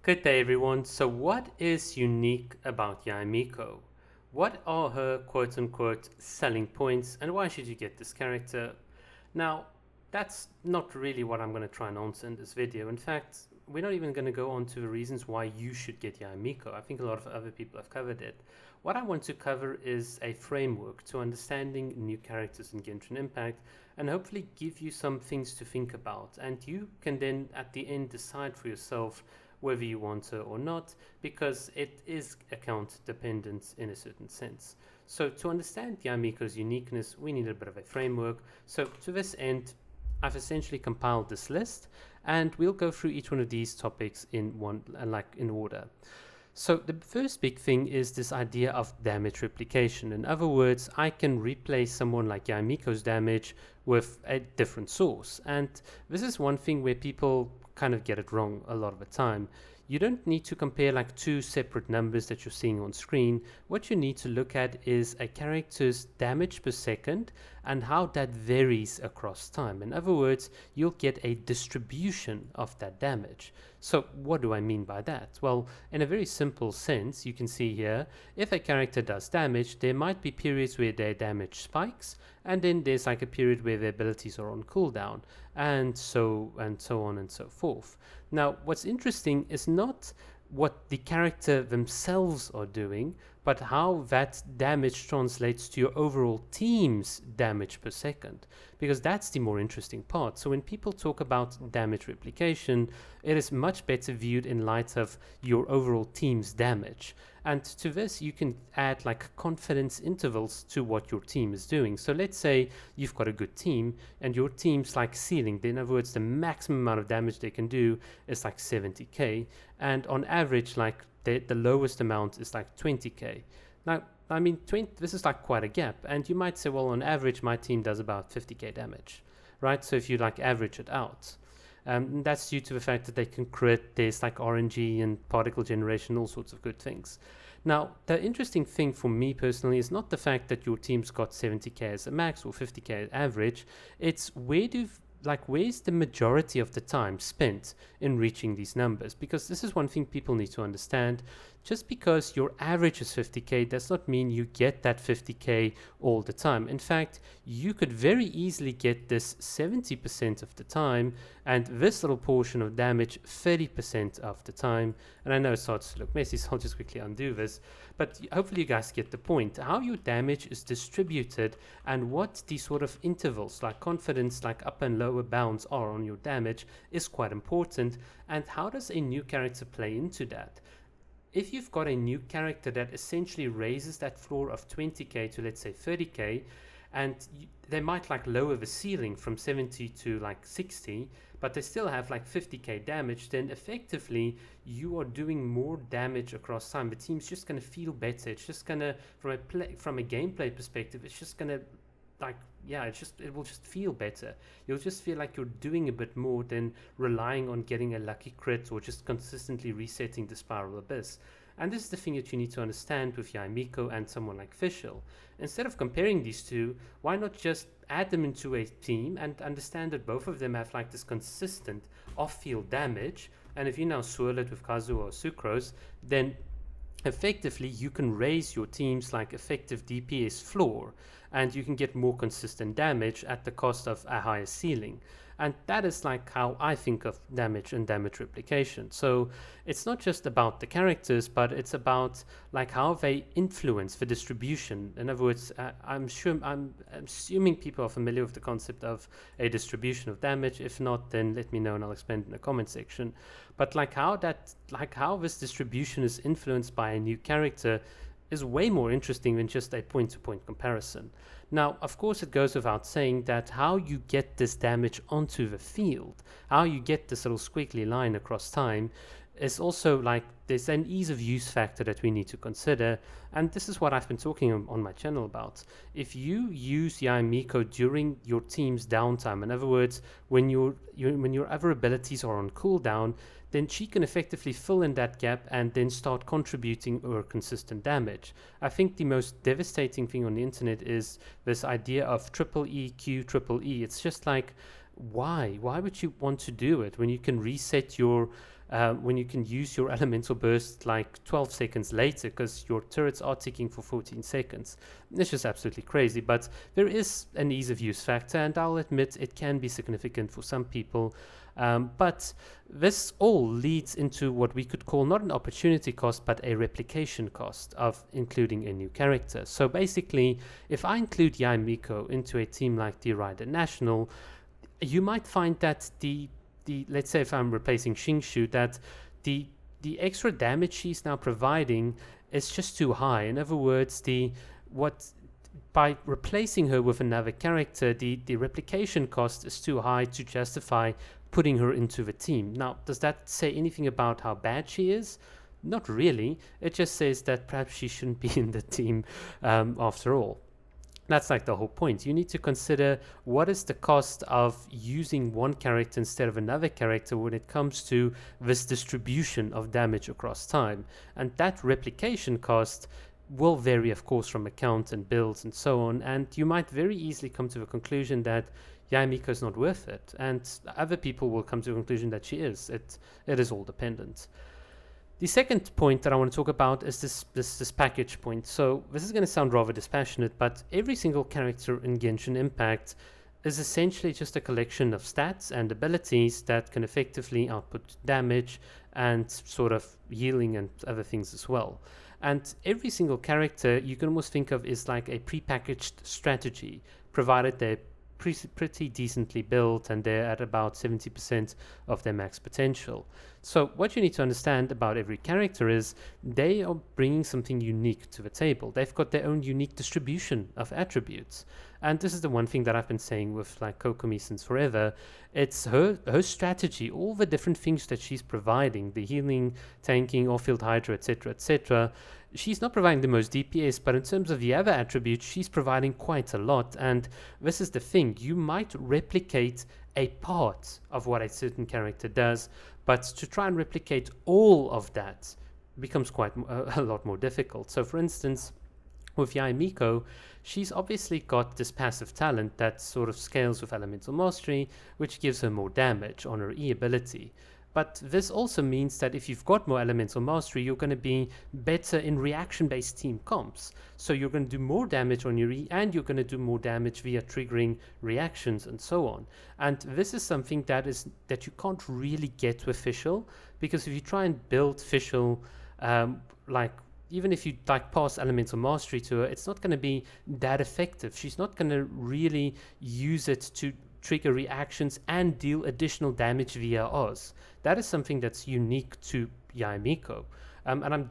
Good day, everyone. So, what is unique about Yae Miko? What are her quote unquote selling points, and why should you get this character? Now, that's not really what I'm going to try and answer in this video. In fact, we're not even going to go on to the reasons why you should get Yae Miko. I think a lot of other people have covered it. What I want to cover is a framework to understanding new characters in Genshin Impact and hopefully give you some things to think about. And you can then, at the end, decide for yourself whether you want to or not, because it is account dependent in a certain sense. So to understand Yae Miko's uniqueness, we need a bit of a framework. So to this end, I've essentially compiled this list, and we'll go through each one of these topics in in order. So the first big thing is this idea of damage replication. In other words, I can replace someone like Yae Miko's damage with a different source. And this is one thing where people kind of get it wrong a lot of the time. You don't need to compare like two separate numbers that you're seeing on screen. What you need to look at is a character's damage per second and how that varies across time. In other words, you'll get a distribution of that damage. So what do I mean by that? Well, in a very simple sense, you can see here, if a character does damage, there might be periods where their damage spikes, and then there's like a period where their abilities are on cooldown, and so on and so forth. Now, what's interesting is not what the character themselves are doing, but how that damage translates to your overall team's damage per second, because that's the more interesting part. So when people talk about damage replication, it is much better viewed in light of your overall team's damage. And to this, you can add like confidence intervals to what your team is doing. So let's say you've got a good team and your team's like ceiling. In other words, the maximum amount of damage they can do is like 70k. And on average, like the lowest amount is like 20k. Now, I mean, this is like quite a gap. And you might say, well, on average, my team does about 50k damage, right? So if you like average it out. That's due to the fact that they can crit, there's like RNG and particle generation, all sorts of good things. Now, the interesting thing for me personally is not the fact that your team's got 70k as a max or 50k average, it's where's the majority of the time spent in reaching these numbers? Because this is one thing people need to understand. Just because your average is 50k does not mean you get that 50k all the time. In fact, you could very easily get this 70% of the time and this little portion of damage 30% of the time. And I know it starts to look messy, so I'll just quickly undo this. But hopefully you guys get the point. How your damage is distributed and what the sort of intervals like confidence, like upper and lower bounds are on your damage is quite important. And how does a new character play into that? If you've got a new character that essentially raises that floor of 20k to let's say 30k, and they might like lower the ceiling from 70 to like 60, but they still have like 50k damage, then effectively you are doing more damage across time. The team's just going to feel better. It's just going to, from a gameplay perspective, it's just going to like, yeah, it will just feel better. You'll just feel like you're doing a bit more than relying on getting a lucky crit or just consistently resetting the spiral abyss. And this is the thing that you need to understand with Yae Miko and someone like Fischl. Instead of comparing these two, why not just add them into a team and understand that both of them have like this consistent off-field damage? And if you now swirl it with Kazuo or Sucrose, then effectively you can raise your team's like effective DPS floor and you can get more consistent damage at the cost of a higher ceiling. And that is like how I think of damage and damage replication. So it's not just about the characters, but it's about like how they influence the distribution. In other words, I'm assuming people are familiar with the concept of a distribution of damage. If not, then let me know and I'll explain it in the comment section. But like how this distribution is influenced by a new character is way more interesting than just a point-to-point comparison. Now, of course, it goes without saying that how you get this damage onto the field, how you get this little squiggly line across time, is also like there's an ease of use factor that we need to consider, and this is what I've been talking on my channel about. If you use Yae Miko during your team's downtime, in other words, when your other abilities are on cooldown, then she can effectively fill in that gap and then start contributing or consistent damage. I think the most devastating thing on the internet is this idea of triple E, Q, triple E. It's just like, why? Why would you want to do it when you can reset your when you can use your elemental burst like 12 seconds later because your turrets are ticking for 14 seconds. It's just absolutely crazy, but there is an ease of use factor, and I'll admit it can be significant for some people. But this all leads into what we could call not an opportunity cost, but a replication cost of including a new character. So basically, if I include Yae Miko into a team like the Rider National, you might find that let's say if I'm replacing Xingshu, that the extra damage she's now providing is just too high. In other words, by replacing her with another character, the replication cost is too high to justify putting her into the team. Now, does that say anything about how bad she is? Not really. It just says that perhaps she shouldn't be in the team after all. That's like the whole point. You need to consider what is the cost of using one character instead of another character when it comes to this distribution of damage across time. And that replication cost will vary, of course, from account and builds and so on. And you might very easily come to the conclusion that Yae Miko is not worth it. And other people will come to the conclusion that she is. It is all dependent. The second point that I want to talk about is this package point. So this is going to sound rather dispassionate, but every single character in Genshin Impact is essentially just a collection of stats and abilities that can effectively output damage and sort of healing and other things as well. And every single character you can almost think of is like a prepackaged strategy, provided they're pretty decently built and they're at about 70% of their max potential. So what you need to understand about every character is they are bringing something unique to the table. They've got their own unique distribution of attributes. And this is the one thing that I've been saying with like Kokomi since forever. It's her strategy, all the different things that she's providing, the healing, tanking, off-field hydra, etc. She's not providing the most DPS, but in terms of the other attributes, she's providing quite a lot. And this is the thing, you might replicate a part of what a certain character does, but to try and replicate all of that becomes quite a lot more difficult. So for instance, with Yae Miko, she's obviously got this passive talent that sort of scales with elemental mastery, which gives her more damage on her E ability. But this also means that if you've got more elemental mastery, you're going to be better in reaction-based team comps. So you're going to do more damage on your E, and you're going to do more damage via triggering reactions and so on. And this is something that you can't really get with Fischl, because if you try and build Fischl, even if you pass elemental mastery to her, it's not going to be that effective. She's not going to really use it to trigger reactions and deal additional damage via Oz. That is something that's unique to Yae Miko. And I'm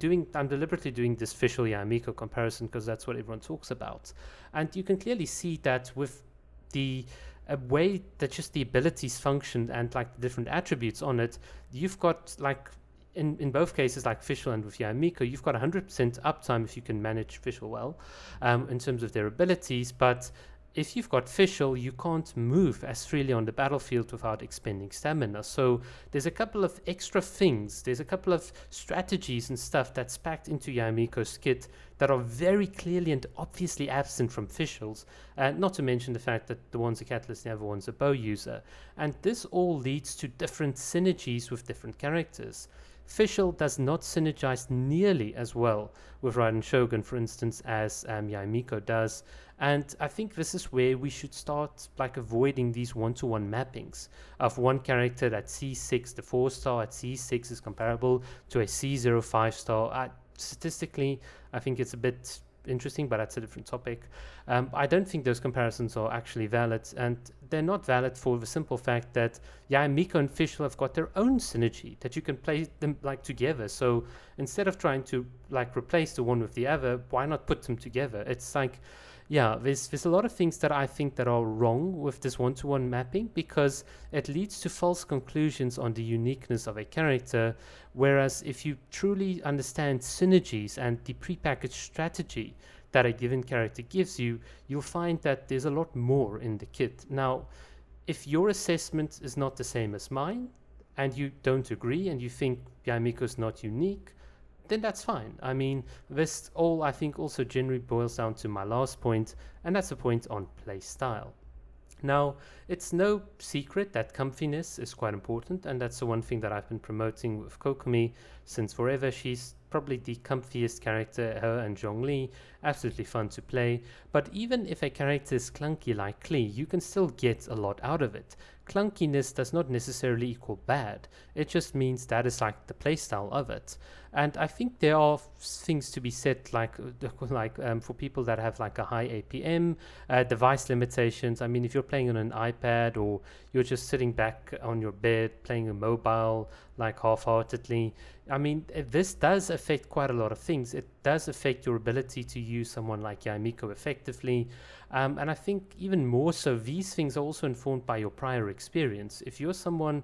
deliberately doing this Fischl Yae Miko comparison because that's what everyone talks about. And you can clearly see that with the way that just the abilities function and like the different attributes on it, you've got like in both cases, like Fischl and with Yae Miko, you've got 100% uptime if you can manage Fischl well in terms of their abilities. But if you've got Fischl, you can't move as freely on the battlefield without expending stamina. So there's a couple of extra things, there's a couple of strategies and stuff that's packed into Yae Miko's kit that are very clearly and obviously absent from Fischl's, not to mention the fact that the one's a catalyst, the other one's a bow user. And this all leads to different synergies with different characters. Fischl does not synergize nearly as well with Raiden Shogun, for instance, as Yae Miko does. And I think this is where we should start avoiding these one-to-one mappings of one character at C6, the 4-star at C6 is comparable to a C0 5-star. Statistically, I think it's a bit interesting, but that's a different topic. I don't think those comparisons are actually valid, and they're not valid for the simple fact that Yae Miko and Fischl have got their own synergy that you can play them together. So instead of trying to replace the one with the other, why not put them together? It's there's a lot of things that I think that are wrong with this one-to-one mapping, because it leads to false conclusions on the uniqueness of a character, whereas if you truly understand synergies and the prepackaged strategy that a given character gives you, you'll find that there's a lot more in the kit. Now, if your assessment is not the same as mine, and you don't agree, and you think Yae Miko is not unique, then that's fine. I mean, this all I think also generally boils down to my last point, and that's the point on play style. Now, it's no secret that comfiness is quite important, and that's the one thing that I've been promoting with Kokomi since forever. She's probably the comfiest character, her and Zhongli, absolutely fun to play. But even if a character is clunky like Klee, you can still get a lot out of it. Clunkiness does not necessarily equal bad, it just means that is like the playstyle of it. And I think there are things to be said, like for people that have like a high APM, device limitations. I mean, if you're playing on an iPad or you're just sitting back on your bed playing a mobile like half-heartedly, I mean, this does affect quite a lot of things. It does affect your ability to use someone like Yae Miko effectively. And I think even more so, these things are also informed by your prior experience. If you're someone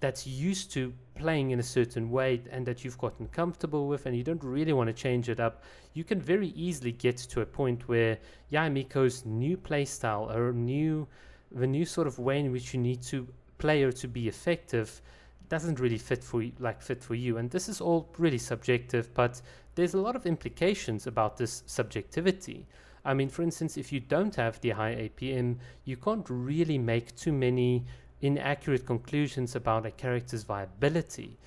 that's used to playing in a certain way and that you've gotten comfortable with and you don't really want to change it up, you can very easily get to a point where Yae Miko's new playstyle or the new sort of way in which you need to play her to be effective doesn't really fit for you. And this is all really subjective, but there's a lot of implications about this subjectivity. I mean, for instance, if you don't have the high APM, you can't really make too many inaccurate conclusions about a character's viability,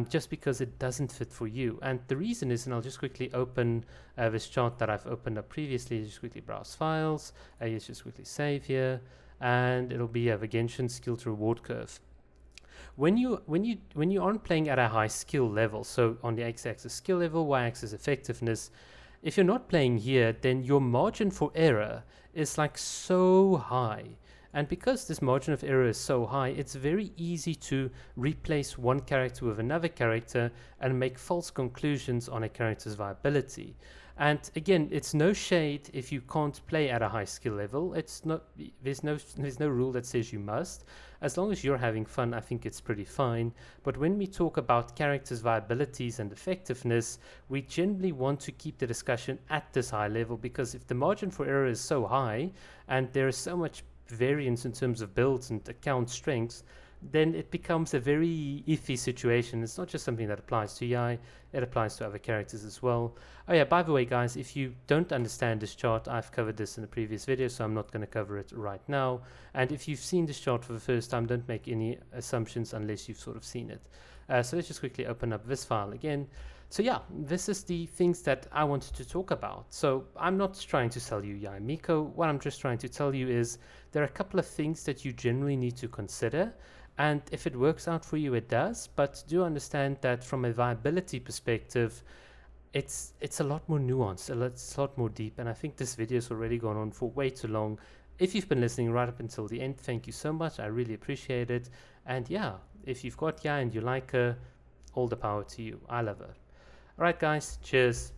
just because it doesn't fit for you. And the reason is, and I'll just quickly open this chart that I've opened up previously, just quickly browse files, let's just quickly save here, and it'll be the Genshin skill to reward curve. When you aren't playing at a high skill level, so on the x-axis skill level, y-axis effectiveness, if you're not playing here, then your margin for error is like so high. And because this margin of error is so high, it's very easy to replace one character with another character and make false conclusions on a character's viability. And again, it's no shade if you can't play at a high skill level. It's not, there's no rule that says you must. As long as you're having fun, I think it's pretty fine. But when we talk about characters' viabilities and effectiveness, we generally want to keep the discussion at this high level, because if the margin for error is so high and there is so much variance in terms of builds and account strengths, then it becomes a very iffy situation. It's not just something that applies to Yae, it applies to other characters as well. Oh yeah, by the way guys, if you don't understand this chart, I've covered this in a previous video, so I'm not going to cover it right now. And if you've seen this chart for the first time, don't make any assumptions unless you've sort of seen it. So let's just quickly open up this file again. So yeah, this is the things that I wanted to talk about. So I'm not trying to sell you Yae Miko. What I'm just trying to tell you is there are a couple of things that you generally need to consider. And if it works out for you, it does. But do understand that from a viability perspective, it's a lot more nuanced, it's a lot more deep. And I think this video has already gone on for way too long. If you've been listening right up until the end, thank you so much. I really appreciate it. And yeah, if you've got Yae and you like her, all the power to you. I love her. Alright guys, cheers.